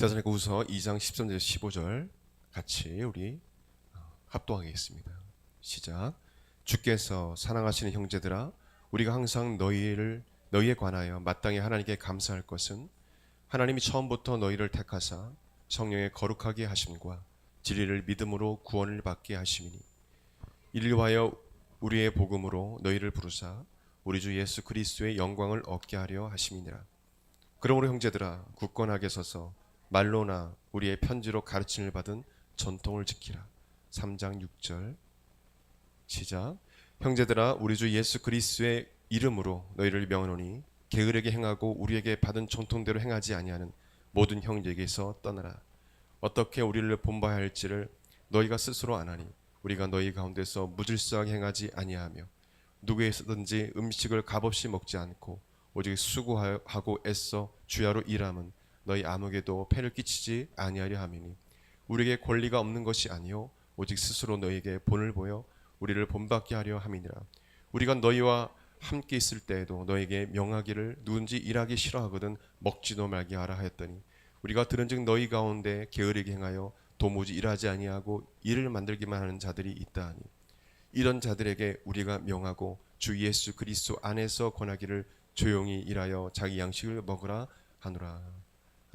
데살로니가후서 2장 13절 15절 같이 우리 합독하겠습니다. 시작. 주께서 사랑하시는 형제들아, 우리가 항상 너희에 관하여 마땅히 하나님께 감사할 것은 하나님이 처음부터 너희를 택하사 성령의 거룩하게 하심과 진리를 믿음으로 구원을 받게 하심이니, 이를 위하여 우리의 복음으로 너희를 부르사 우리 주 예수 그리스도의 영광을 얻게 하려 하심이니라. 그러므로 형제들아, 굳건하게 서서 말로나 우리의 편지로 가르침을 받은 전통을 지키라. 3장 6절 시작. 형제들아, 우리 주 예수 그리스도의 이름으로 너희를 명하노니 게으르게 행하고 우리에게 받은 전통대로 행하지 아니하는 모든 형제에게서 떠나라. 어떻게 우리를 본받아야 할지를 너희가 스스로 아나니, 우리가 너희 가운데서 무질서하게 행하지 아니하며 누구에서든지 음식을 값없이 먹지 않고 오직 수고하고 애써 주야로 일함은 너희 아무에게도 폐를 끼치지 아니하려 함이니, 우리에게 권리가 없는 것이 아니요 오직 스스로 너희에게 본을 보여 우리를 본받게 하려 함이니라. 우리가 너희와 함께 있을 때에도 너희에게 명하기를 누군지 일하기 싫어하거든 먹지도 말게 하라 하였더니, 우리가 들은즉 너희 가운데 게으르게 행하여 도무지 일하지 아니하고 일을 만들기만 하는 자들이 있다 하니, 이런 자들에게 우리가 명하고 주 예수 그리스도 안에서 권하기를 조용히 일하여 자기 양식을 먹으라 하노라.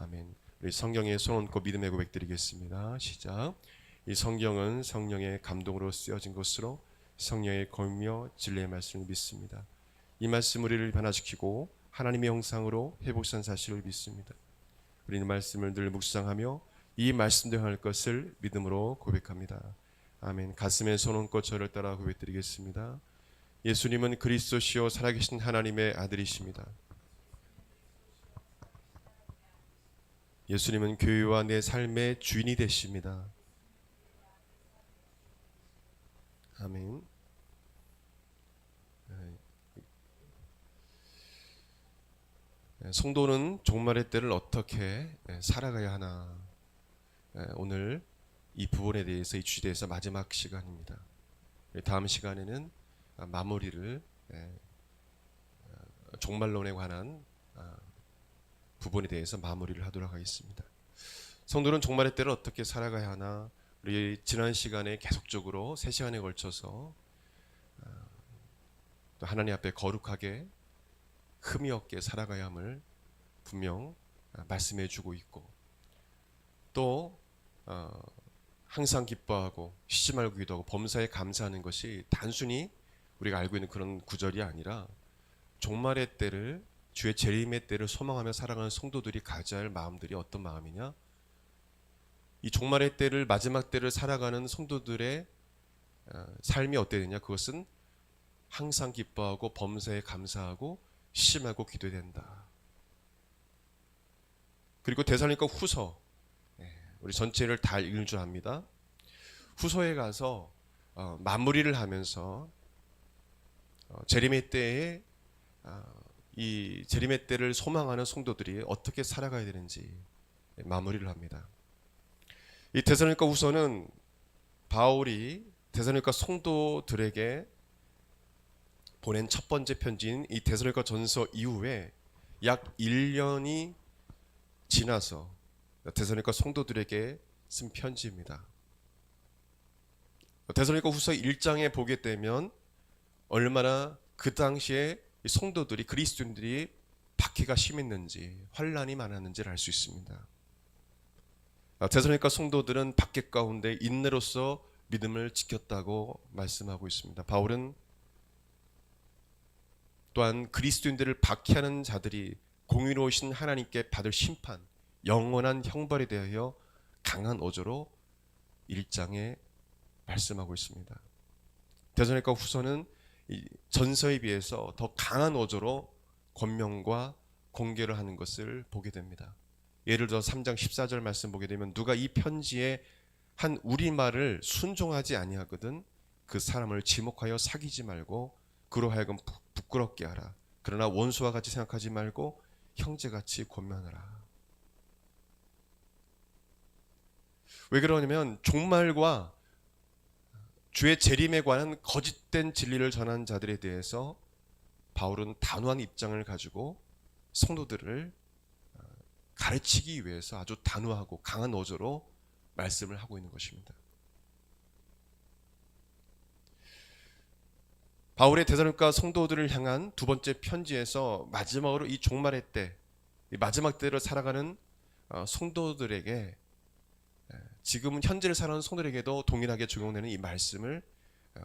아멘. 우리 성경에 손 얹고 믿음의 고백 드리겠습니다. 시작. 이 성경은 성령의 감동으로 쓰여진 것으로 성령의 권위와 진리의 말씀을 믿습니다. 이 말씀 우리를 변화시키고 하나님의 형상으로 회복한 사실을 믿습니다. 우리는 말씀을 늘 묵상하며 이 말씀대로 할 것을 믿음으로 고백합니다. 아멘. 가슴에 손 얹고 저를 따라 고백드리겠습니다. 예수님은 그리스도시요 살아계신 하나님의 아들이십니다. 예수님은 교회와 내 삶의 주인이 되십니다. 아멘. 성도는 종말의 때를 어떻게 살아가야 하나, 오늘 이 부분에 대해서, 이 주제에 대해서 마지막 시간입니다. 다음 시간에는 마무리를, 종말론에 관한 부분에 대해서 마무리를 하도록 하겠습니다. 성도는 종말의 때를 어떻게 살아가야 하나, 우리 지난 시간에 계속적으로 3시간에 걸쳐서 또 하나님 앞에 거룩하게 흠이 없게 살아가야 함을 분명 말씀해 주고 있고, 또 항상 기뻐하고 쉬지 말고 기도하고 범사에 감사하는 것이 단순히 우리가 알고 있는 그런 구절이 아니라, 종말의 때를, 주의 재림의 때를 소망하며 살아가는 성도들이 가져야 할 마음들이 어떤 마음이냐, 이 종말의 때를, 마지막 때를 살아가는 성도들의 삶이 어때야 되냐, 그것은 항상 기뻐하고 범사에 감사하고 쉬지 말고 기도해야 된다. 그리고 데살로니가 후서, 우리 전체를 다 읽을 줄 압니다. 후서에 가서 마무리를 하면서 재림의 때에 이 재림의 때를 소망하는 성도들이 어떻게 살아가야 되는지 마무리를 합니다. 이 데살로니가 후서는 바울이 데살로니가 성도들에게 보낸 첫 번째 편지인 이 데살로니가 전서 이후에 약 1년이 지나서 데살로니가 성도들에게 쓴 편지입니다. 데살로니가 후서 1장에 보게 되면 얼마나 그 당시에 성도들이, 그리스도인들이 박해가 심했는지, 환란이 많았는지를 알 수 있습니다. 데살로니가 성도들은 박해 가운데 인내로서 믿음을 지켰다고 말씀하고 있습니다. 바울은 또한 그리스도인들을 박해하는 자들이 공의로우신 하나님께 받을 심판, 영원한 형벌에 대하여 강한 어조로 1장에 말씀하고 있습니다. 데살로니가 후서는 전서에 비해서 더 강한 어조로 권면과 공개를 하는 것을 보게 됩니다. 예를 들어 3장 14절 말씀 보게 되면, 누가 이 편지에 한 우리말을 순종하지 아니하거든 그 사람을 지목하여 사귀지 말고 그로 하여금 부끄럽게 하라. 그러나 원수와 같이 생각하지 말고 형제같이 권면하라. 왜 그러냐면, 종말과 주의 재림에 관한 거짓된 진리를 전한 자들에 대해서 바울은 단호한 입장을 가지고 성도들을 가르치기 위해서 아주 단호하고 강한 어조로 말씀을 하고 있는 것입니다. 바울의 데살로니가 성도들을 향한 두 번째 편지에서 마지막으로 이 종말의 때, 이 마지막 때를 살아가는 성도들에게, 지금 현재를 살아가는 성도들에게도 동일하게 적용되는 이 말씀을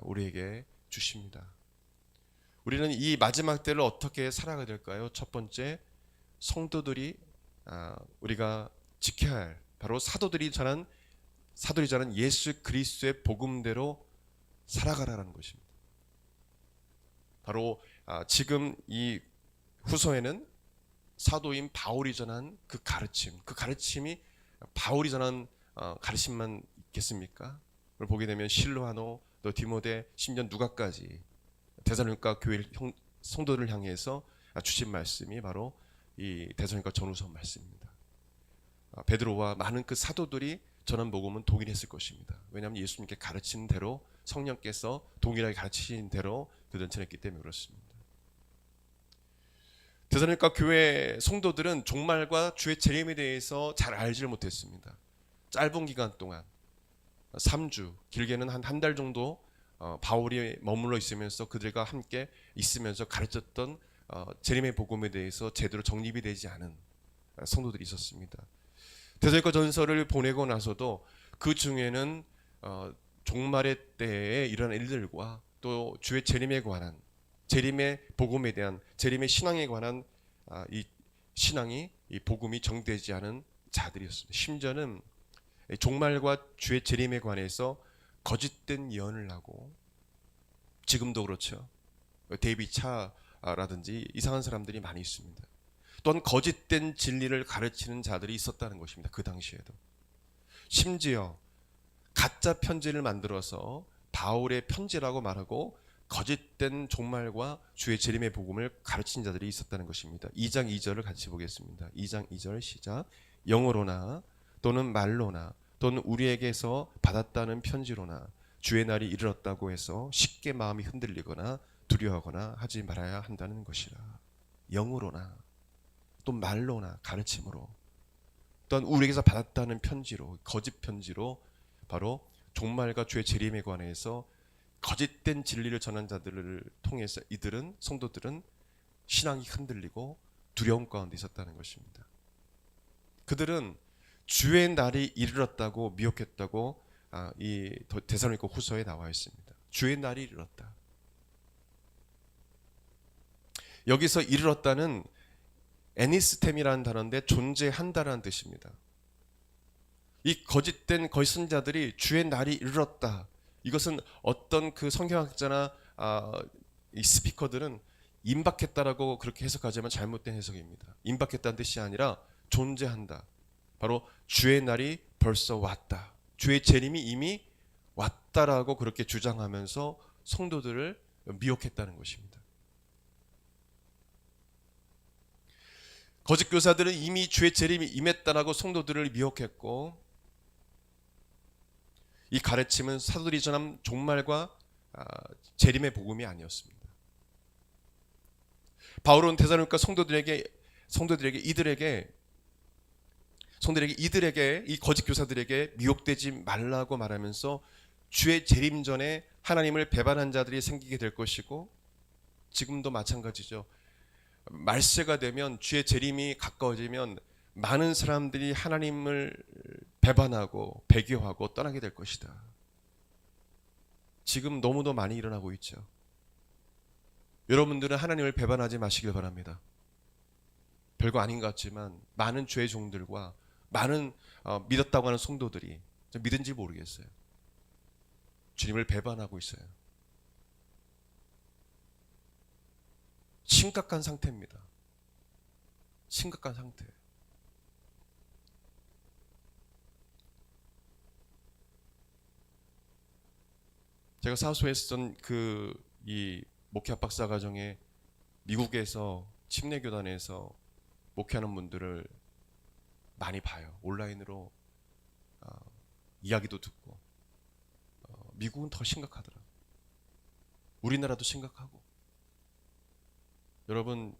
우리에게 주십니다. 우리는 이 마지막 때를 어떻게 살아가야 될까요? 첫 번째, 성도들이 우리가 지켜야 할 바로 사도들이 전한 예수 그리스도의 복음대로 살아가라는 것입니다. 바로 지금 이 후서에는 사도인 바울이 전한 그 가르침이 바울이 전한 가르침만 있겠습니까? 그걸 보게 되면 실로하노, 또 디모데, 심지어 누가까지 데살로니가 교회 성도들을 향해서 주신 말씀이 바로 이 데살로니가 전후서 말씀입니다. 베드로와 많은 그 사도들이 전한 복음은 동일했을 것입니다. 왜냐하면 예수님께 가르친 대로, 성령께서 동일하게 가르치신 대로 그들은 전했기 때문에 그렇습니다. 데살로니가 교회 성도들은 종말과 주의 재림에 대해서 잘 알지를 못했습니다. 짧은 기간 동안 3주, 길게는 한 달 정도 바울이 머물러 있으면서 그들과 함께 있으면서 가르쳤던 재림의 복음에 대해서 제대로 정립이 되지 않은 성도들이 있었습니다. 데살로니가 전서를 보내고 나서도 그 중에는 종말의 때에 일어난 일들과 또 주의 재림에 관한, 재림의 복음에 대한, 재림의 신앙에 관한 이 신앙이, 이 복음이 정되지 않은 자들이었습니다. 심지어는 종말과 주의 재림에 관해서 거짓된 예언을 하고, 지금도 그렇죠. 데이비 차라든지 이상한 사람들이 많이 있습니다. 또한 거짓된 진리를 가르치는 자들이 있었다는 것입니다. 그 당시에도. 심지어 가짜 편지를 만들어서 바울의 편지라고 말하고 거짓된 종말과 주의 재림의 복음을 가르친 자들이 있었다는 것입니다. 2장 2절을 같이 보겠습니다. 2장 2절 시작. 영어로나 또는 말로나 또는 우리에게서 받았다는 편지로나 주의 날이 이르렀다고 해서 쉽게 마음이 흔들리거나 두려워하거나 하지 말아야 한다는 것이라. 영어로나 또 말로나 가르침으로, 또한 우리에게서 받았다는 편지로, 거짓 편지로 바로 종말과 주의 재림에 관해서 거짓된 진리를 전한 자들을 통해서 이들은, 성도들은 신앙이 흔들리고 두려움 가운데 있었다는 것입니다. 그들은 주의 날이 이르렀다고 미혹했다고 이 데살로니가 후서에 나와 있습니다. 주의 날이 이르렀다. 여기서 이르렀다는 에니스템이라는 단어인데 존재한다라는 뜻입니다. 이 거짓된 거짓선자들이 주의 날이 이르렀다. 이것은 어떤 그 성경학자나 이 스피커들은 임박했다라고 그렇게 해석하지만 잘못된 해석입니다. 임박했다는 뜻이 아니라 존재한다. 바로 주의 날이 벌써 왔다. 주의 재림이 이미 왔다라고 그렇게 주장하면서 성도들을 미혹했다는 것입니다. 거짓 교사들은 이미 주의 재림이 임했다라고 성도들을 미혹했고, 이 가르침은 사도들이 전한 종말과 재림의 복음이 아니었습니다. 바울은 데살로니가 성도들에게 이 거짓 교사들에게 미혹되지 말라고 말하면서 주의 재림 전에 하나님을 배반한 자들이 생기게 될 것이고, 지금도 마찬가지죠. 말세가 되면, 주의 재림이 가까워지면 많은 사람들이 하나님을 배반하고 배교하고 떠나게 될 것이다. 지금 너무도 많이 일어나고 있죠. 여러분들은 하나님을 배반하지 마시길 바랍니다. 별거 아닌 것 같지만 많은 죄의 종들과 많은 믿었다고 하는 성도들이, 믿은지 모르겠어요, 주님을 배반하고 있어요. 심각한 상태입니다. 심각한 상태. 제가 사소에 쓰던 이 목회 박사 과정에 미국에서 침례교단에서 목회하는 분들을 많이 봐요. 온라인으로 이야기도 듣고. 미국은 더 심각하더라. 우리나라도 심각하고. 여러분,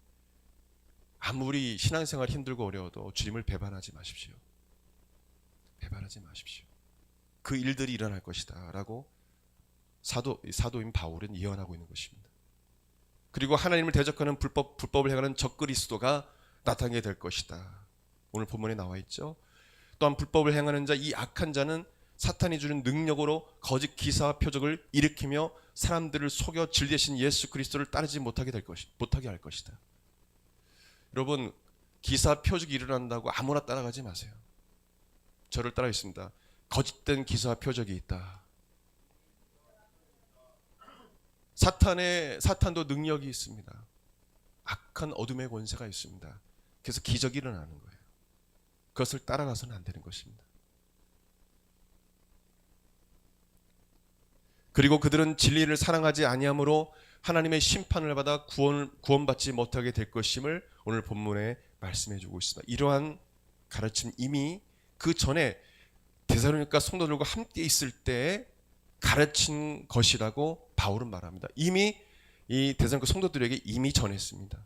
아무리 신앙생활 힘들고 어려워도 주님을 배반하지 마십시오. 배반하지 마십시오. 그 일들이 일어날 것이다 라고 사도인 바울은 예언하고 있는 것입니다. 그리고 하나님을 대적하는 불법을 행하는 적그리스도가 나타나게 될 것이다. 오늘 본문에 나와 있죠. 또한 불법을 행하는 자, 이 악한 자는 사탄이 주는 능력으로 거짓 기사와 표적을 일으키며 사람들을 속여 질 대신 예수 그리스도를 따르지 못하게 할 것이다. 여러분, 기사 표적이 일어난다고 아무나 따라가지 마세요. 저를 따라했습니다. 거짓된 기사와 표적이 있다. 사탄도 능력이 있습니다. 악한 어둠의 권세가 있습니다. 그래서 기적이 일어나는 거예요. 그것을 따라가서는 안 되는 것입니다. 그리고 그들은 진리를 사랑하지 아니함으로 하나님의 심판을 받아 구원받지 못하게 될 것임을 오늘 본문에 말씀해 주고 있습니다. 이러한 가르침 이미 그 전에 데살로니가 성도들과 함께 있을 때 가르친 것이라고 바울은 말합니다. 이미 이 데살로니가 성도들에게 이미 전했습니다.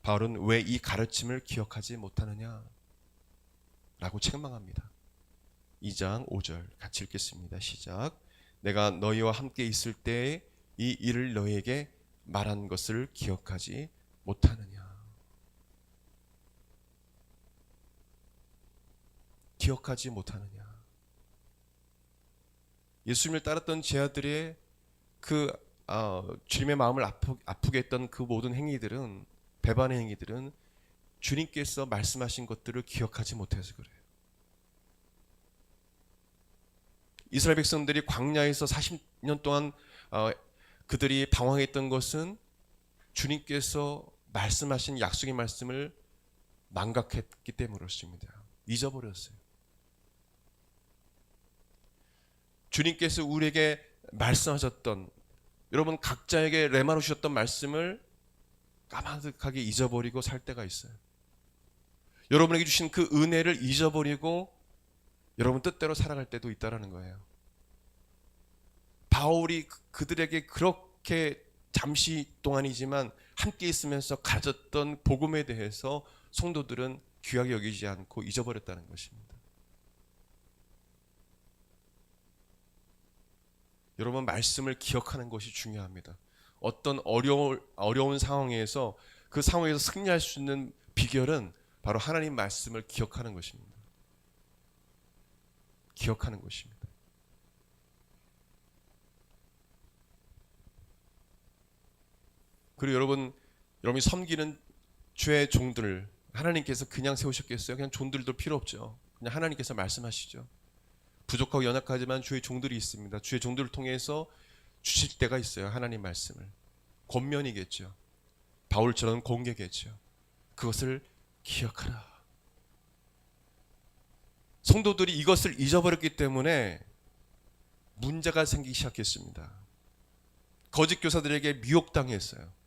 바울은 왜 이 가르침을 기억하지 못하느냐 라고 책망합니다. 2장 5절 같이 읽겠습니다. 시작. 내가 너희와 함께 있을 때 이 일을 너희에게 말한 것을 기억하지 못하느냐. 기억하지 못하느냐. 예수님을 따랐던 제자들의 그 주님의 마음을 아프게 했던 그 모든 행위들은, 배반의 행위들은 주님께서 말씀하신 것들을 기억하지 못해서 그래요. 이스라엘 백성들이 광야에서 40년 동안 그들이 방황했던 것은 주님께서 말씀하신 약속의 말씀을 망각했기 때문이었습니다. 잊어버렸어요. 주님께서 우리에게 말씀하셨던, 여러분 각자에게 레마로 주셨던 말씀을 까마득하게 잊어버리고 살 때가 있어요. 여러분에게 주신 그 은혜를 잊어버리고 여러분 뜻대로 살아갈 때도 있다라는 거예요. 바울이 그들에게 그렇게 잠시 동안이지만 함께 있으면서 가졌던 복음에 대해서 성도들은 귀하게 여기지 않고 잊어버렸다는 것입니다. 여러분, 말씀을 기억하는 것이 중요합니다. 어떤 어려운 상황에서 그 상황에서 승리할 수 있는 비결은 바로 하나님 말씀을 기억하는 것입니다. 기억하는 것입니다. 그리고 여러분이 섬기는 주의 종들, 하나님께서 그냥 세우셨겠어요? 그냥 종들도 필요 없죠. 그냥 하나님께서 말씀하시죠. 부족하고 연약하지만 주의 종들이 있습니다. 주의 종들을 통해서 주실 때가 있어요. 하나님 말씀을. 권면이겠죠. 바울처럼 공개겠죠. 그것을 기억하라. 성도들이 이것을 잊어버렸기 때문에 문제가 생기기 시작했습니다. 거짓 교사들에게 미혹당했어요.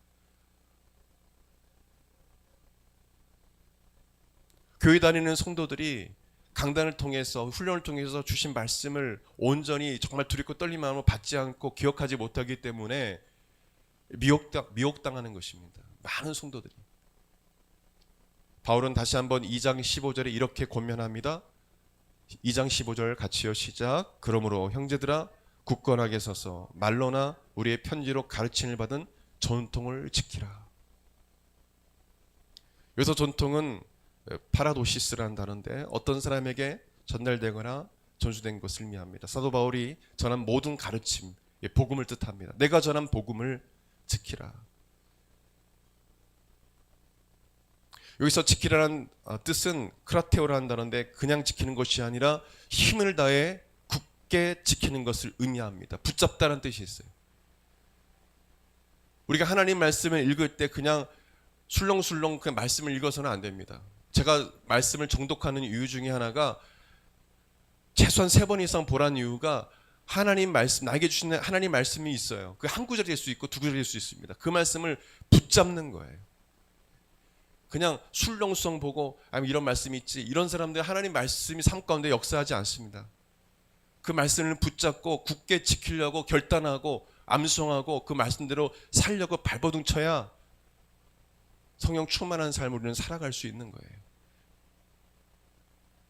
교회 다니는 성도들이 강단을 통해서, 훈련을 통해서 주신 말씀을 온전히 정말 두렵고 떨린 마음으로 받지 않고 기억하지 못하기 때문에 미혹당하는 것입니다. 많은 성도들이. 바울은 다시 한번 2장 15절에 이렇게 권면합니다. 2장 15절 같이요. 시작. 그러므로 형제들아 굳건하게 서서 말로나 우리의 편지로 가르침을 받은 전통을 지키라. 여기서 전통은 파라도시스라는 단어인데 어떤 사람에게 전달되거나 전수된 것을 의미합니다. 사도 바울이 전한 모든 가르침, 복음을 뜻합니다. 내가 전한 복음을 지키라. 여기서 지키라는 뜻은 크라테오라는 단어인데 그냥 지키는 것이 아니라 힘을 다해 굳게 지키는 것을 의미합니다. 붙잡다는 뜻이 있어요. 우리가 하나님 말씀을 읽을 때 그냥 술렁술렁 그 말씀을 읽어서는 안 됩니다. 제가 말씀을 정독하는 이유 중에 하나가 최소한 3번 이상 보라는 이유가 하나님 말씀, 나에게 주시는 하나님 말씀이 있어요. 그 한 구절이 될 수 있고 두 구절이 될 수 있습니다. 그 말씀을 붙잡는 거예요. 그냥 술렁술렁 보고 아니면 이런 말씀이 있지, 이런 사람들 하나님 말씀이 삶 가운데 역사하지 않습니다. 그 말씀을 붙잡고 굳게 지키려고 결단하고 암송하고 그 말씀대로 살려고 발버둥 쳐야 성령 충만한 삶을 우리는 살아갈 수 있는 거예요.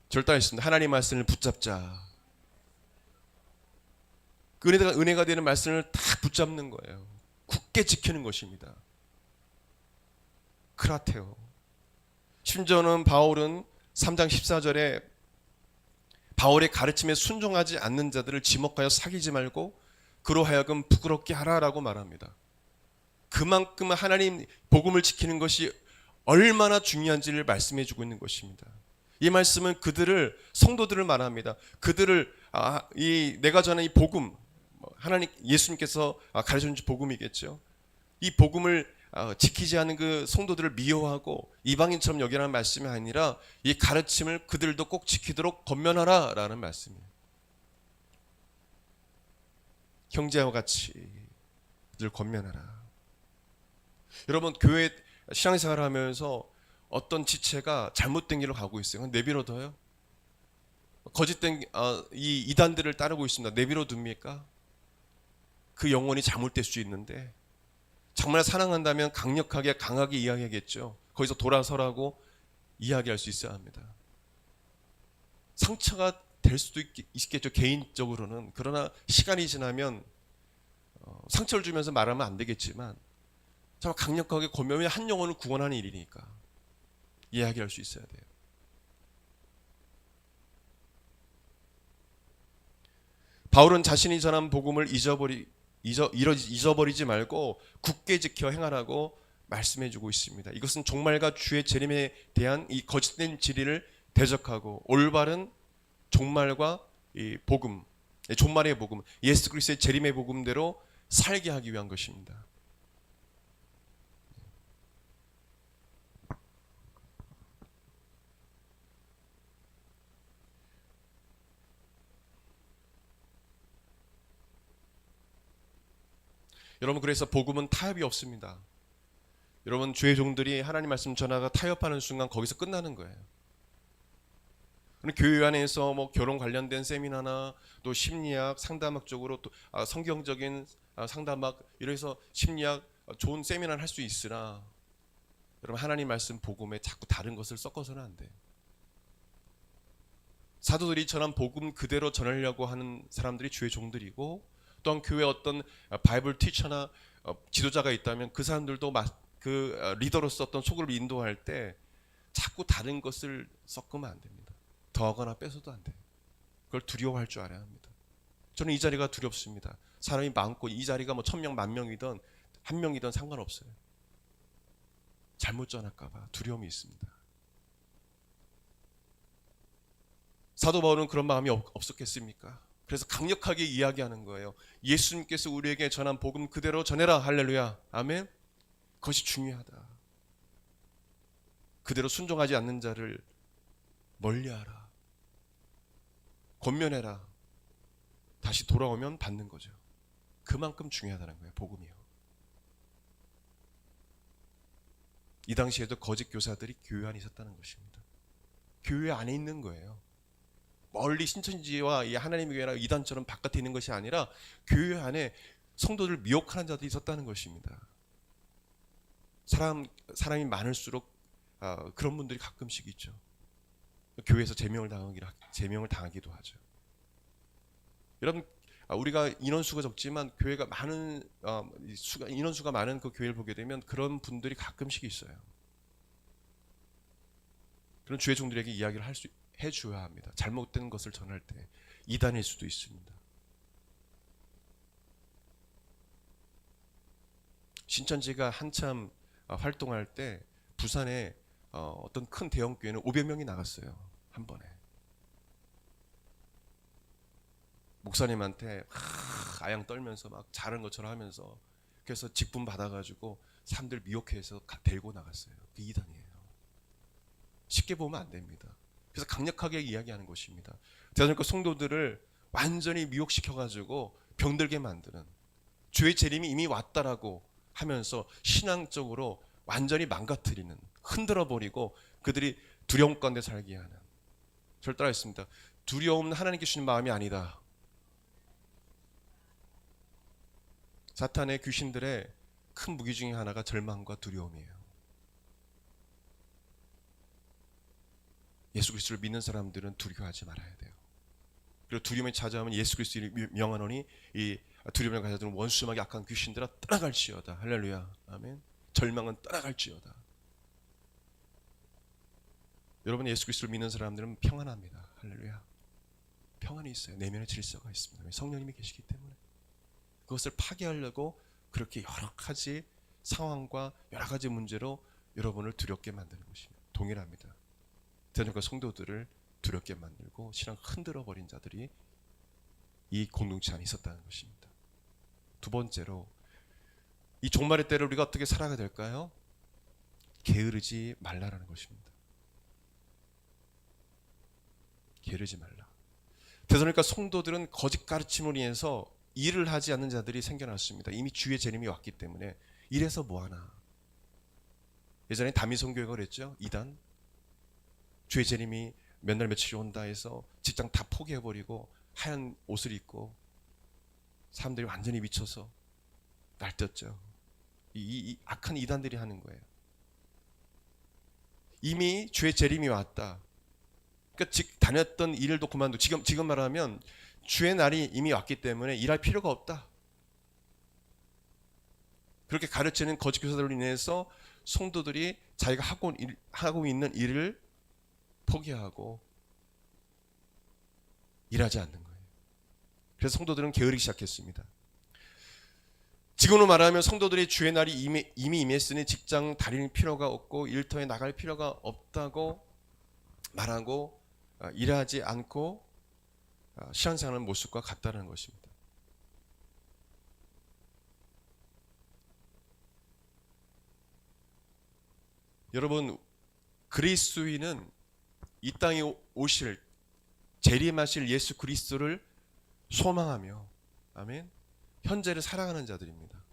절단했습니다. 하나님 말씀을 붙잡자. 그 은혜가 되는 말씀을 딱 붙잡는 거예요. 굳게 지키는 것입니다. 크라테오. 심지어는 바울은 3장 14절에 바울의 가르침에 순종하지 않는 자들을 지목하여 사귀지 말고 그로 하여금 부끄럽게 하라라고 말합니다. 그만큼 하나님 복음을 지키는 것이 얼마나 중요한지를 말씀해 주고 있는 것입니다. 이 말씀은 그들을, 성도들을 말합니다. 그들을 내가 전한 이 복음, 하나님 예수님께서 가르쳐 준 복음이겠죠. 이 복음을 지키지 않은 그 성도들을 미워하고 이방인처럼 여기라는 말씀이 아니라 이 가르침을 그들도 꼭 지키도록 권면하라라는 말씀이에요. 형제와 같이 그들 권면하라. 여러분, 교회 신앙생활을 하면서 어떤 지체가 잘못된 길로 가고 있어요. 그럼 내버려둬요? 거짓된 이 이단들을 따르고 있습니다. 내버려둡니까? 그 영혼이 잘못될 수 있는데 정말 사랑한다면 강력하게 강하게 이야기하겠죠. 거기서 돌아서라고 이야기할 수 있어야 합니다. 상처가 될 수도 있겠죠, 개인적으로는. 그러나 시간이 지나면 상처를 주면서 말하면 안 되겠지만 정말 강력하게 권면하면 한 영혼을 구원하는 일이니까 이야기할 수 있어야 돼요. 바울은 자신이 전한 복음을 잊어버리지 말고 굳게 지켜 행하라고 말씀해주고 있습니다. 이것은 종말과 주의 재림에 대한 이 거짓된 진리를 대적하고 올바른 종말과 이 복음, 종말의 복음, 예수 그리스도의 재림의 복음대로 살게 하기 위한 것입니다. 여러분, 그래서 복음은 타협이 없습니다. 여러분, 주의 종들이 하나님 말씀 전하가 타협하는 순간 거기서 끝나는 거예요. 교회 안에서 뭐 결혼 관련된 세미나나 또 심리학, 상담학 쪽으로 또 성경적인 상담학 이래서 심리학 좋은 세미나를 할 수 있으나 여러분, 하나님 말씀 복음에 자꾸 다른 것을 섞어서는 안 돼요. 사도들이 전한 복음 그대로 전하려고 하는 사람들이 주의 종들이고, 또한 교회 어떤 바이블 티처나 지도자가 있다면 그 사람들도 그 리더로서 어떤 소그룹을 인도할 때 자꾸 다른 것을 섞으면 안 됩니다. 더하거나 빼서도 안 돼요. 그걸 두려워할 줄 알아야 합니다. 저는 이 자리가 두렵습니다. 사람이 많고 이 자리가 뭐 1000명, 10,000명이든 1명이든 상관없어요. 잘못 전할까 봐 두려움이 있습니다. 사도 바울은 그런 마음이 없었겠습니까? 그래서 강력하게 이야기하는 거예요. 예수님께서 우리에게 전한 복음 그대로 전해라. 할렐루야. 아멘. 그것이 중요하다. 그대로 순종하지 않는 자를 멀리하라. 권면해라. 다시 돌아오면 받는 거죠. 그만큼 중요하다는 거예요. 복음이요. 이 당시에도 거짓 교사들이 교회 안에 있었다는 것입니다. 교회 안에 있는 거예요. 멀리 신천지와 이 하나님의 교회나 이단처럼 바깥에 있는 것이 아니라 교회 안에 성도들을 미혹하는 자들이 있었다는 것입니다. 사람이 많을수록 그런 분들이 가끔씩 있죠. 교회에서 제명을 당하기도 하죠. 여러분, 우리가 인원수가 적지만 교회가 많은 인원수가 많은 그 교회를 보게 되면 그런 분들이 가끔씩 있어요. 그런 주의 종들에게 이야기를 해줘야 합니다. 잘못된 것을 전할 때 이단일 수도 있습니다. 신천지가 한참 활동할 때 부산에 어떤 큰 대형 교회는 500명이 나갔어요. 한 번에. 목사님한테 아양 떨면서 막 잘한 것처럼 하면서 그래서 직분 받아가지고 사람들 미혹해서 데리고 나갔어요. 그 이단이에요. 쉽게 보면 안 됩니다. 그래서 강력하게 이야기하는 것입니다. 대한민국 성도들을 완전히 미혹시켜가지고 병들게 만드는, 주의 재림이 이미 왔다라고 하면서 신앙적으로 완전히 망가뜨리는, 흔들어버리고 그들이 두려움 가운데 살게 하는. 저를 따라했습니다. 두려움은 하나님께 주신 마음이 아니다. 사탄의 귀신들의 큰 무기 중에 하나가 절망과 두려움이에요. 예수 그리스도를 믿는 사람들은 두려워하지 말아야 돼요. 그리고 두려움이 찾아오면 예수 그리스도를 명하노니 이 두려움을 가져든 원수막이 악한 귀신들아 떠나갈지어다. 할렐루야. 아멘. 절망은 떠나갈지어다. 여러분, 예수 그리스도를 믿는 사람들은 평안합니다. 할렐루야. 평안이 있어요. 내면의 질서가 있습니다. 성령님이 계시기 때문에. 그것을 파괴하려고 그렇게 여러 가지 상황과 여러 가지 문제로 여러분을 두렵게 만드는 것입니다. 동일합니다. 대전과 성도들을 두렵게 만들고 신앙 흔들어 버린 자들이 이 공동체 안에 있었다는 것입니다. 두 번째로, 이 종말의 때를 우리가 어떻게 살아가야 될까요? 게으르지 말라라는 것입니다. 게으르지 말라. 데살로니가 성도들은 거짓 가르침으로 인해서 일을 하지 않는 자들이 생겨났습니다. 이미 주의 재림이 왔기 때문에 이래서 뭐하나. 예전에 다미성교회가 그랬죠. 이단. 주의 재림이 몇 날 며칠이 온다 해서 직장 다 포기해버리고 하얀 옷을 입고 사람들이 완전히 미쳐서 날뛰었죠. 이 악한 이단들이 하는 거예요. 이미 주의 재림이 왔다. 그러니까 다녔던 일도 그만두고 지금 말하면 주의 날이 이미 왔기 때문에 일할 필요가 없다. 그렇게 가르치는 거짓 교사들로 인해서 성도들이 자기가 하고 있는 일을 포기하고 일하지 않는 거예요. 그래서 성도들은 게으르기 시작했습니다. 지금으로 말하면 성도들이 주의 날이 이미 임했으니 직장 다닐 필요가 없고 일터에 나갈 필요가 없다고 말하고 일하지 않고 신앙생활하는 모습과 같다는 것입니다. 여러분, 그리스도인은 이 땅에 오실 재림하실 예수 그리스도를 소망하며 아멘. 현재를 살아가는 자들입니다.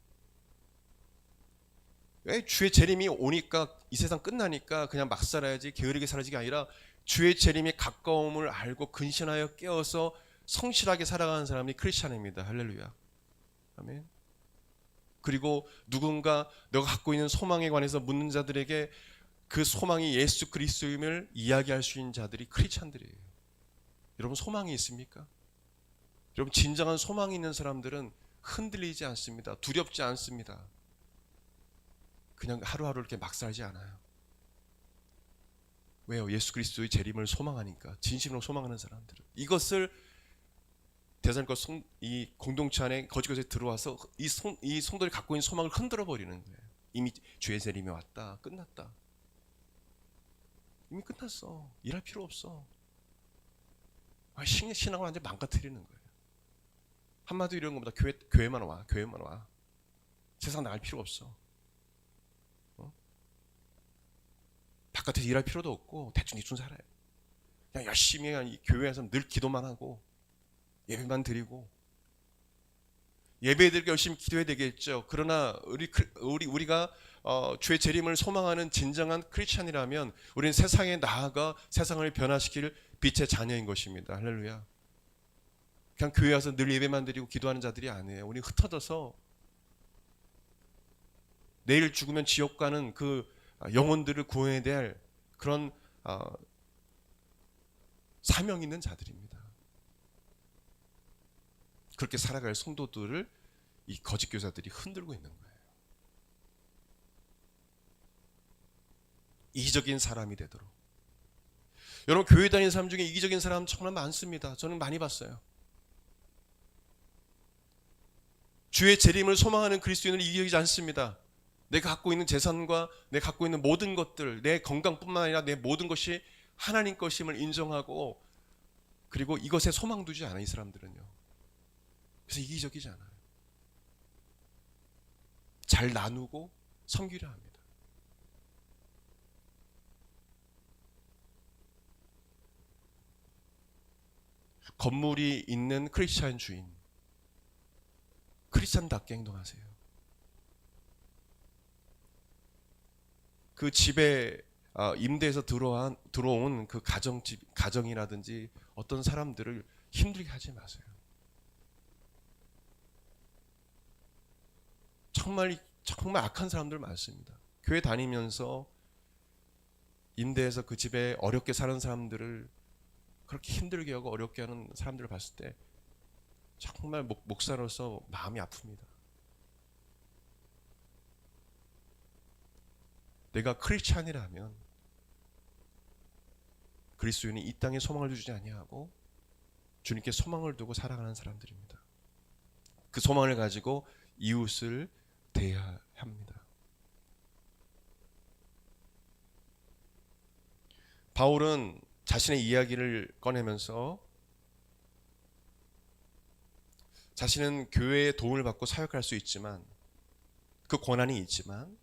왜 주의 재림이 오니까 이 세상 끝나니까 그냥 막 살아야지 게으르게 살아지가 아니라 주의 재림의 가까움을 알고 근신하여 깨어서 성실하게 살아가는 사람이 크리스찬입니다. 할렐루야. 아멘. 그리고 누군가 너가 갖고 있는 소망에 관해서 묻는 자들에게 그 소망이 예수 그리스도임을 이야기할 수 있는 자들이 크리스찬들이에요. 여러분, 소망이 있습니까? 여러분, 진정한 소망이 있는 사람들은 흔들리지 않습니다. 두렵지 않습니다. 그냥 하루하루 이렇게 막 살지 않아요. 왜요? 예수 그리스도의 재림을 소망하니까. 진심으로 소망하는 사람들은 이것을 데살로니가 이 공동체 안에 거짓 들어와서 이 성도들이 갖고 있는 소망을 흔들어 버리는 거예요. 이미 주의 재림이 왔다. 끝났다. 이미 끝났어. 일할 필요 없어. 신앙을 완전 망가뜨리는 거예요. 한마디로 이런 겁니다. 교회만 와. 세상 나갈 필요 없어. 바깥에서 일할 필요도 없고 대충 살아요. 그냥 열심히 교회에서 늘 기도만 하고 예배만 드리고, 예배드리고 열심히 기도해야 되겠죠. 그러나 우리가 주의 재림을 소망하는 진정한 크리스찬이라면 우리는 세상에 나아가 세상을 변화시킬 빛의 자녀인 것입니다. 할렐루야. 그냥 교회 와서 늘 예배만 드리고 기도하는 자들이 아니에요. 우리 흩어져서 내일 죽으면 지옥 가는 그 영혼들을 구원해야 될 그런 사명 있는 자들입니다. 그렇게 살아갈 성도들을 이 거짓 교사들이 흔들고 있는 거예요. 이기적인 사람이 되도록. 여러분, 교회 다니는 사람 중에 이기적인 사람 정말 많습니다. 저는 많이 봤어요. 주의 재림을 소망하는 그리스도인은 이기적이지 않습니다. 내가 갖고 있는 재산과 내가 갖고 있는 모든 것들, 내 건강뿐만 아니라 내 모든 것이 하나님 것임을 인정하고, 그리고 이것에 소망 두지 않아요. 이 사람들은요. 그래서 이기적이지 않아요. 잘 나누고 섬기려 합니다. 건물이 있는 크리스찬 주인, 크리스찬답게 행동하세요. 그 집에 임대해서 들어온 그 가정이라든지 어떤 사람들을 힘들게 하지 마세요. 정말 악한 사람들 많습니다. 교회 다니면서 임대해서 그 집에 어렵게 사는 사람들을, 그렇게 힘들게 하고 어렵게 하는 사람들을 봤을 때 정말 목사로서 마음이 아픕니다. 내가 크리스찬이라면 그리스도인이 이 땅에 소망을 주지 아니하고 주님께 소망을 두고 살아가는 사람들입니다. 그 소망을 가지고 이웃을 대해야 합니다. 바울은 자신의 이야기를 꺼내면서 자신은 교회의 도움을 받고 사역할 수 있지만, 그 권한이 있지만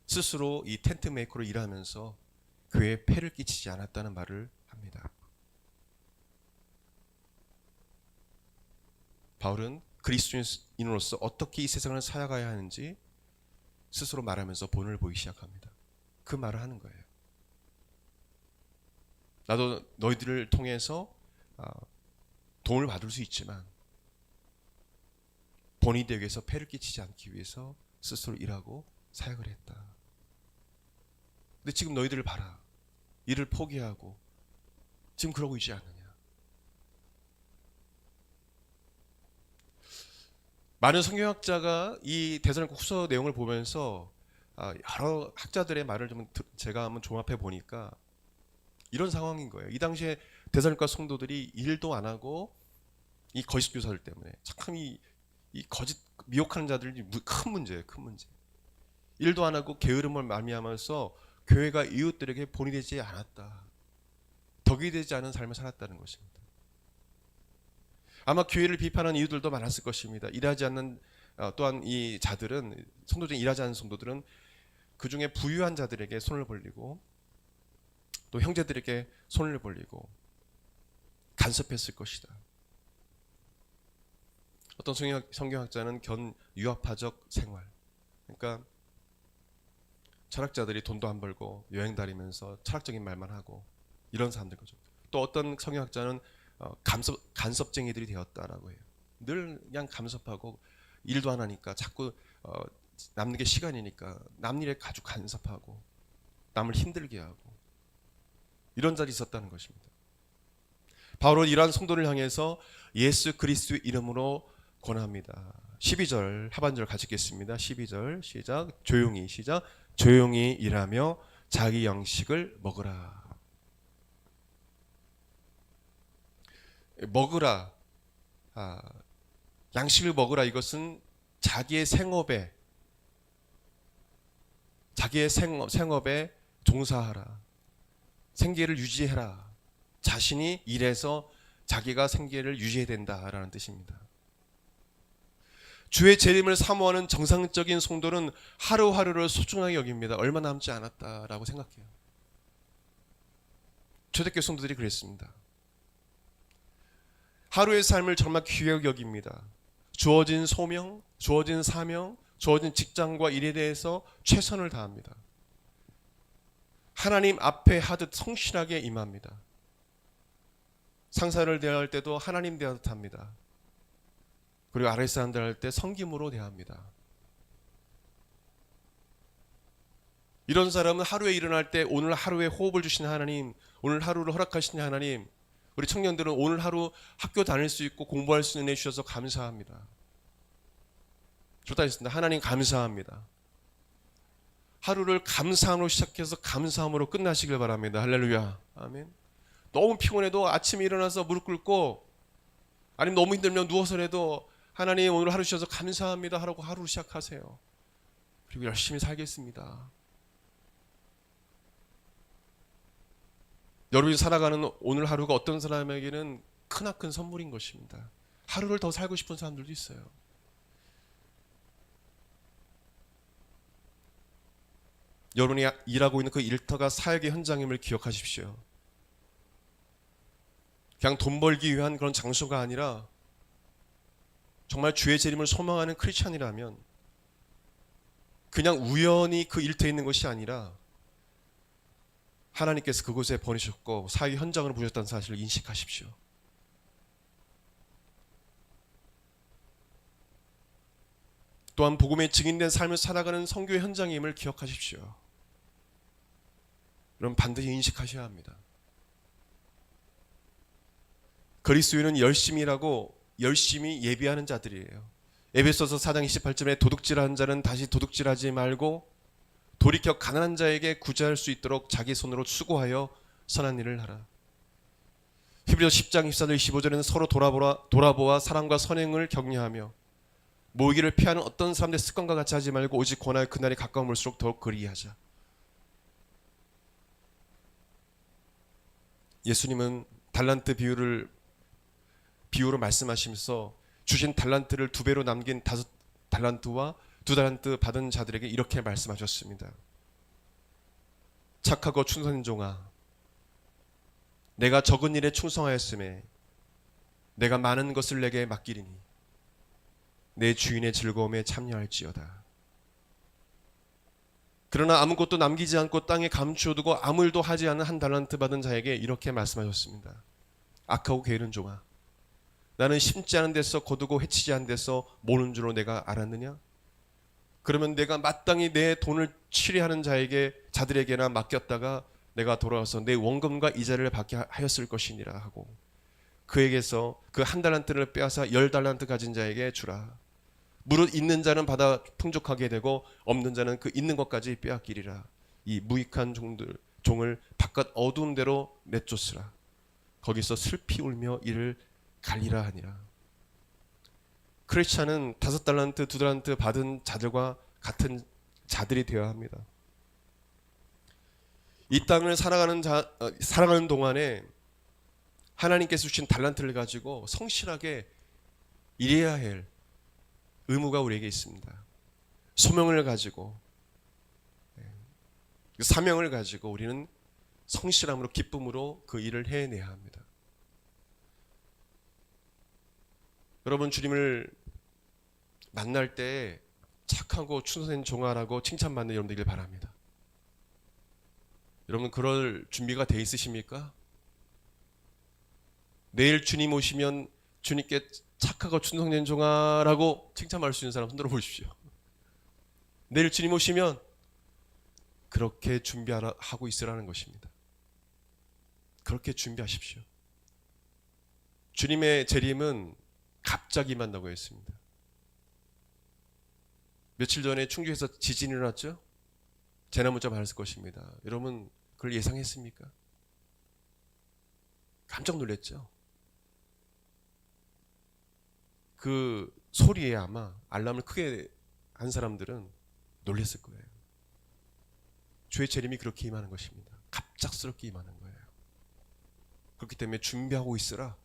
스스로 이 텐트 메이커로 일하면서 교회에 폐를 끼치지 않았다는 말을 합니다. 바울은 그리스도인으로서 어떻게 이 세상을 살아가야 하는지 스스로 말하면서 본을 보이기 시작합니다. 그 말을 하는 거예요. 나도 너희들을 통해서 도움을 받을 수 있지만 본이 되기 위해서 폐를 끼치지 않기 위해서 스스로 일하고 사역을 했다. 근데 지금 너희들을 봐라. 일을 포기하고 지금 그러고 있지 않느냐. 많은 성경학자가 이 데살로니가 후서 내용을 보면서 여러 학자들의 말을 좀 제가 한번 종합해 보니까 이런 상황인 거예요. 이 당시에 데살로니가 성도들이 일도 안 하고 이 거짓 교사들 때문에 참 이 거짓 미혹하는 자들이 큰 문제예요. 큰 문제. 일도 안 하고 게으름을 말미암아서 교회가 이웃들에게 본이 되지 않았다. 덕이 되지 않은 삶을 살았다는 것입니다. 아마 교회를 비판하는 이유들도 많았을 것입니다. 일하지 않는 또한 이 자들은, 성도 중에 일하지 않는 성도들은 그 중에 부유한 자들에게 손을 벌리고 또 형제들에게 손을 벌리고 간섭했을 것이다. 어떤 성경학자는 유아파적 생활, 그러니까 철학자들이 돈도 안 벌고 여행 다니면서 철학적인 말만 하고 이런 사람들 거죠. 또 어떤 성경학자는 간섭쟁이들이 되었다라고 해요. 늘 그냥 간섭하고 일도 안 하니까 자꾸 남는 게 시간이니까 남 일에 아주 간섭하고 남을 힘들게 하고 이런 자들이 있었다는 것입니다. 바울은 이러한 성도를 향해서 예수 그리스도의 이름으로 권합니다. 12절 하반절 같이 읽겠습니다. 12절 시작. 조용히 시작. 조용히 일하며 자기 양식을 먹으라. 먹으라, 양식을 먹으라. 이것은 자기의 생업에 종사하라, 생계를 유지해라. 자신이 일해서 자기가 생계를 유지해야 된다라는 뜻입니다. 주의 재림을 사모하는 정상적인 성도는 하루하루를 소중하게 여깁니다. 얼마 남지 않았다라고 생각해요. 초대교회 성도들이 그랬습니다. 하루의 삶을 정말 귀하게 여깁니다. 주어진 소명, 주어진 사명, 주어진 직장과 일에 대해서 최선을 다합니다. 하나님 앞에 하듯 성실하게 임합니다. 상사를 대할 때도 하나님 대하듯 합니다. 그리고 아랫사람들 할 때 섬김으로 대합니다. 이런 사람은 하루에 일어날 때 오늘 하루에 호흡을 주신 하나님, 오늘 하루를 허락하신 하나님, 우리 청년들은 오늘 하루 학교 다닐 수 있고 공부할 수 있는 애 주셔서 감사합니다. 좋다 했습니다. 하나님 감사합니다. 하루를 감사함으로 시작해서 감사함으로 끝나시길 바랍니다. 할렐루야. 아멘. 너무 피곤해도 아침에 일어나서 무릎 꿇고, 아니면 너무 힘들면 누워서라도 하나님 오늘 하루 주셔서 감사합니다 하라고 하루 시작하세요. 그리고 열심히 살겠습니다. 여러분이 살아가는 오늘 하루가 어떤 사람에게는 크나큰 선물인 것입니다. 하루를 더 살고 싶은 사람들도 있어요. 여러분이 일하고 있는 그 일터가 사역의 현장임을 기억하십시오. 그냥 돈 벌기 위한 그런 장소가 아니라 정말 주의 재림을 소망하는 크리스찬이라면 그냥 우연히 그 일터에 있는 것이 아니라 하나님께서 그곳에 보내셨고 사역의 현장으로 부르셨다는 사실을 인식하십시오. 또한 복음에 증인된 삶을 살아가는 선교의 현장임을 기억하십시오. 여러분 반드시 인식하셔야 합니다. 그리스도인은 열심히 일하고 열심히 예비하는 자들이에요. 에베소서 4장 28절에 도둑질하는 자는 다시 도둑질하지 말고 돌이켜 가난한 자에게 구제할 수 있도록 자기 손으로 수고하여 선한 일을 하라. 히브리서 10장 14절 25절에는 서로 돌아보아 사랑과 선행을 격려하며 모이기를 피하는 어떤 사람들의 습관과 같이 하지 말고 오직 권하여 그날이 가까울수록 더욱 그리하자. 예수님은 달란트 비유로 말씀하시면서 주신 달란트를 2배로 남긴 5달란트와 2달란트 받은 자들에게 이렇게 말씀하셨습니다. 착하고 충성된 종아, 내가 적은 일에 충성하였음에 내가 많은 것을 내게 맡기리니 내 주인의 즐거움에 참여할지어다. 그러나 아무것도 남기지 않고 땅에 감추어두고 아무 일도 하지 않은 1달란트 받은 자에게 이렇게 말씀하셨습니다. 악하고 게으른 종아, 나는 심지 않은 데서 거두고 해치지 않은 데서 모는 줄로 내가 알았느냐? 그러면 내가 마땅히 내 돈을 치리하는 자들에게나 맡겼다가 내가 돌아와서 내 원금과 이자를 받게 하였을 것이니라 하고 그에게서 그 1달란트를 빼앗아 10달란트 가진 자에게 주라. 무릇 있는 자는 받아 풍족하게 되고 없는 자는 그 있는 것까지 빼앗기리라. 이 무익한 종을 바깥 어두운 데로 내쫓으라. 거기서 슬피 울며 이를 갈리라 하니라. 크리스찬은 5달란트, 2달란트 받은 자들과 같은 자들이 되어야 합니다. 이 땅을 살아가는 동안에 하나님께서 주신 달란트를 가지고 성실하게 일해야 할 의무가 우리에게 있습니다. 소명을 가지고 사명을 가지고 우리는 성실함으로 기쁨으로 그 일을 해내야 합니다. 여러분 주님을 만날 때 착하고 충성된 종아라고 칭찬받는 여러분들이길 바랍니다. 여러분 그럴 준비가 돼 있으십니까? 내일 주님 오시면 주님께 착하고 충성된 종아라고 칭찬할 수 있는 사람 손들어 보십시오. 내일 주님 오시면 그렇게 준비하고 있으라는 것입니다. 그렇게 준비하십시오. 주님의 재림은 갑자기 만나고 했습니다. 며칠 전에 충주에서 지진이 일어났죠? 재난문자 받았을 것입니다. 여러분 그걸 예상했습니까? 깜짝 놀랐죠? 그 소리에 아마 알람을 크게 한 사람들은 놀랐을 거예요. 주의 재림이 그렇게 임하는 것입니다. 갑작스럽게 임하는 거예요. 그렇기 때문에 준비하고 있으라,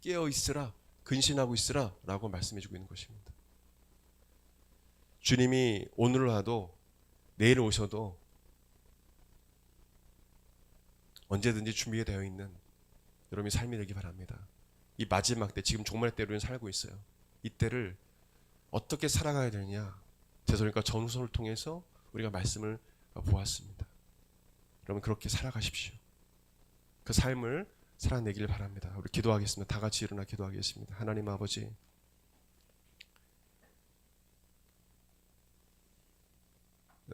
깨어 있으라, 근신하고 있으라 라고 말씀해주고 있는 것입니다. 주님이 오늘 와도 내일 오셔도 언제든지 준비가 되어 있는 여러분의 삶이 되기 바랍니다. 이 마지막 때, 지금 종말의 때로 살고 있어요. 이때를 어떻게 살아가야 되느냐, 데살로니가 전후서를 통해서 우리가 말씀을 보았습니다. 여러분 그렇게 살아가십시오. 그 삶을 살아내기를 바랍니다. 우리 기도하겠습니다. 다 같이 일어나 기도하겠습니다. 하나님 아버지,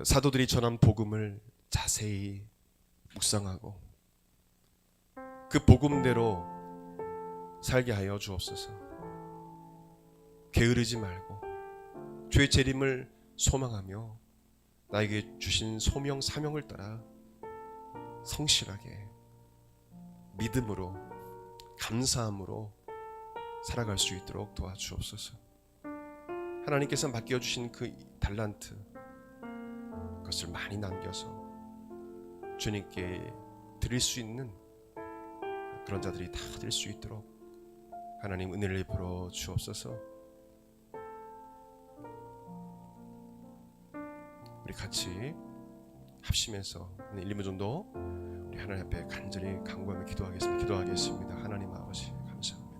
사도들이 전한 복음을 자세히 묵상하고 그 복음대로 살게 하여 주옵소서. 게으르지 말고 주의 재림을 소망하며 나에게 주신 소명 사명을 따라 성실하게 믿음으로 감사함으로 살아갈 수 있도록 도와주옵소서. 하나님께서 맡겨주신 그 달란트 그것을 많이 남겨서 주님께 드릴 수 있는 그런 자들이 다 될 수 있도록 하나님 은혜를 베풀어 주옵소서. 우리 같이 합심해서 1, 2분 정도 우리 하나님 앞에 간절히 간구하며 기도하겠습니다. 하나님 아버지 감사합니다.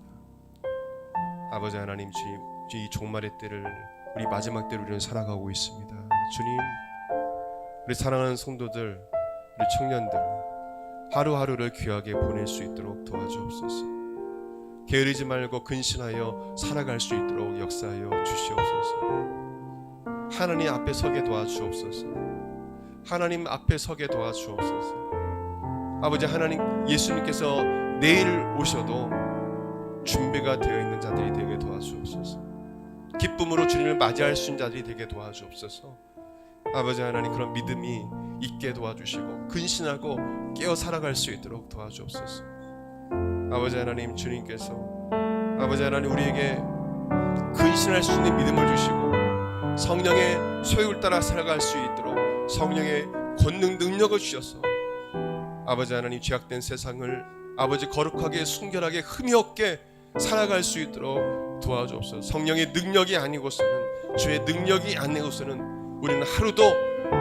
아버지 하나님, 주님 이 종말의 때를, 우리 마지막 때를 우리는 살아가고 있습니다. 주님, 우리 사랑하는 성도들, 우리 청년들 하루하루를 귀하게 보낼 수 있도록 도와주옵소서. 게으르지 말고 근신하여 살아갈 수 있도록 역사하여 주시옵소서. 하나님 앞에 서게 도와주옵소서. 하나님 앞에 서게 도와주옵소서. 아버지 하나님, 예수님께서 내일 오셔도 준비가 되어 있는 자들이 되게 도와주옵소서. 기쁨으로 주님을 맞이할 수 있는 자들이 되게 도와주옵소서. 아버지 하나님, 그런 믿음이 있게 도와주시고 근신하고 깨어 살아갈 수 있도록 도와주옵소서. 아버지 하나님, 주님께서 아버지 하나님 우리에게 근신할 수 있는 믿음을 주시고 성령의 소욕을 따라 살아갈 수 있도록 성령의 권능 능력을 주셔서 아버지 하나님 죄악된 세상을 아버지 거룩하게 순결하게 흠이 없게 살아갈 수 있도록 도와주옵소서. 성령의 능력이 아니고서는, 주의 능력이 아니고서는 우리는 하루도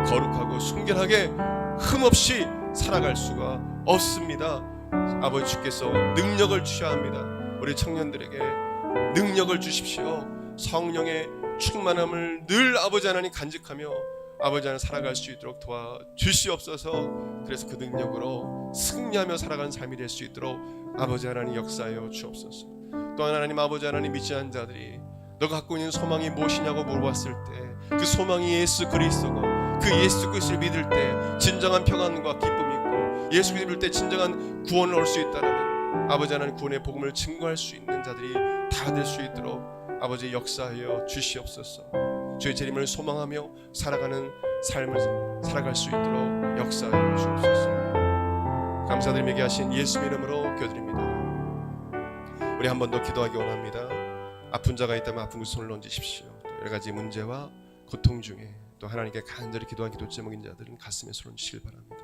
거룩하고 순결하게 흠없이 살아갈 수가 없습니다. 아버지, 주께서 능력을 주셔야 합니다. 우리 청년들에게 능력을 주십시오. 성령의 충만함을 늘 아버지 하나님 간직하며 아버지 하나님 살아갈 수 있도록 도와주시옵소서. 그래서 그 능력으로 승리하며 살아가는 삶이 될 수 있도록 아버지 하나님 역사하여 주옵소서. 또한 하나님, 아버지 하나님, 믿지 않는 자들이 너가 갖고 있는 소망이 무엇이냐고 물어봤을 때 그 소망이 예수 그리스도고, 그 예수 그리스도를 믿을 때 진정한 평안과 기쁨이 있고 예수 믿을 때 진정한 구원을 얻을 수 있다라는 아버지 하나님 구원의 복음을 증거할 수 있는 자들이 다 될 수 있도록 아버지 역사하여 주시옵소서. 주의 재림을 소망하며 살아가는 삶을 살아갈 수 있도록 역사하여 주옵소서. 감사드리며 하신 예수 이름으로 기도드립니다. 우리 한 번 더 기도하기 원합니다. 아픈 자가 있다면 아픈 곳에 손을 얹으십시오. 또 여러 가지 문제와 고통 중에 또 하나님께 간절히 기도한 기도 제목인 자들은 가슴에 손을 얹으시길 바랍니다.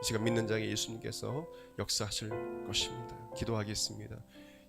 이 시간 믿는 자에게 예수님께서 역사하실 것입니다. 기도하겠습니다.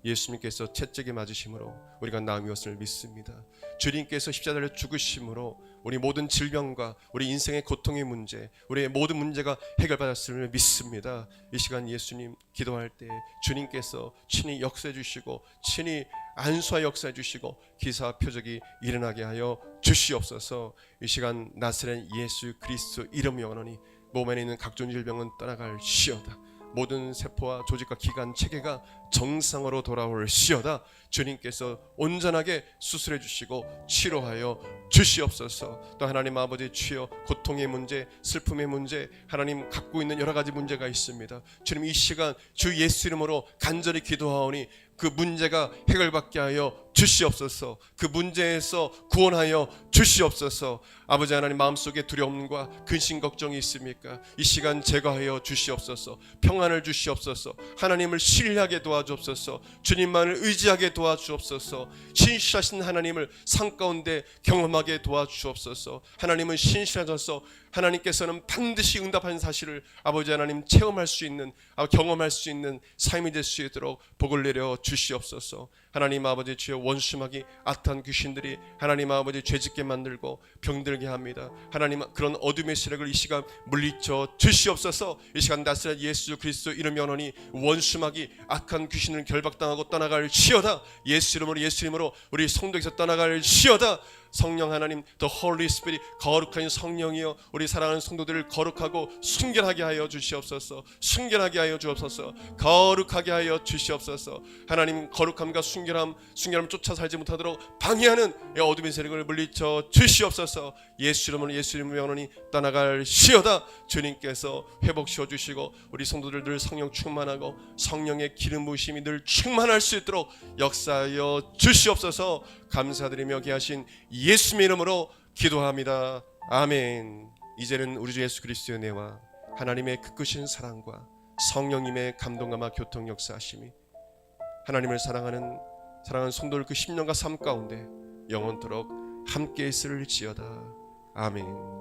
예수님께서 채찍에 맞으심으로 우리가 나음이었음을 믿습니다. 주님께서 십자가를 죽으심으로 우리 모든 질병과 우리 인생의 고통의 문제, 우리의 모든 문제가 해결받았음을 믿습니다. 이 시간 예수님 기도할 때 주님께서 친히 역사해 주시고 친히 안수하 역사해 주시고 기사 표적이 일어나게 하여 주시옵소서. 이 시간 나사렛 예수 그리스도 이름 영원히 몸에 있는 각종 질병은 떠나갈시어다. 모든 세포와 조직과 기관 체계가 정상으로 돌아올시어다. 주님께서 온전하게 수술해 주시고 치료하여 주시옵소서. 또 하나님 아버지, 주여 고통의 문제, 슬픔의 문제, 하나님 갖고 있는 여러 가지 문제가 있습니다. 주님, 이 시간 주 예수 이름으로 간절히 기도하오니 그 문제가 해결받게 하여 주시옵소서. 그 문제에서 구원하여 주시옵소서. 아버지 하나님, 마음속에 두려움과 근심 걱정이 있습니까? 이 시간 제거하여 주시옵소서. 평안을 주시옵소서. 하나님을 신뢰하게 도와주옵소서. 주님만을 의지하게 도와주옵소서. 신실하신 하나님을 삶 가운데 경험하게 도와주옵소서. 하나님은 신실하셔서 하나님께서는 반드시 응답하는 사실을 아버지 하나님 체험할 수 있는, 경험할 수 있는 삶이 될 수 있도록 복을 내려 주시옵소서. 하나님 아버지, 주여 원수마귀 악한 귀신들이 하나님 아버지 죄짓게 만들고 병들게 합니다. 하나님, 그런 어둠의 세력을 이 시간 물리쳐 주시옵소서. 이 시간 나사렛 예수 그리스도 이름 영원히 원수마귀 악한 귀신을 결박당하고 떠나갈 시어다. 예수 이름으로 우리 성도에서 떠나갈 시어다. 성령 하나님, The Holy Spirit, 거룩한 성령이여 우리 사랑하는 성도들을 거룩하고 순결하게 하여 주시옵소서. 순결하게 하여 주옵소서. 거룩하게 하여 주시옵소서. 하나님, 거룩함과 순결함 쫓아 살지 못하도록 방해하는 어둠의 세력을 물리쳐 주시옵소서. 예수 이름으로 영원히 떠나갈 시어다. 주님께서 회복시켜 주시고 우리 성도들 늘 성령 충만하고 성령의 기름 부으심이 늘 충만할 수 있도록 역사하여 주시옵소서. 감사드리며 귀하신 예수님의 이름으로 기도합니다. 아멘. 이제는 우리 주 예수 그리스도의 은혜와 하나님의 크크신 사랑과 성령님의 감동감화 교통 역사하심이 하나님을 사랑하는 성도들 그 10년과 삶 가운데 영원토록 함께 있을지어다. 아멘.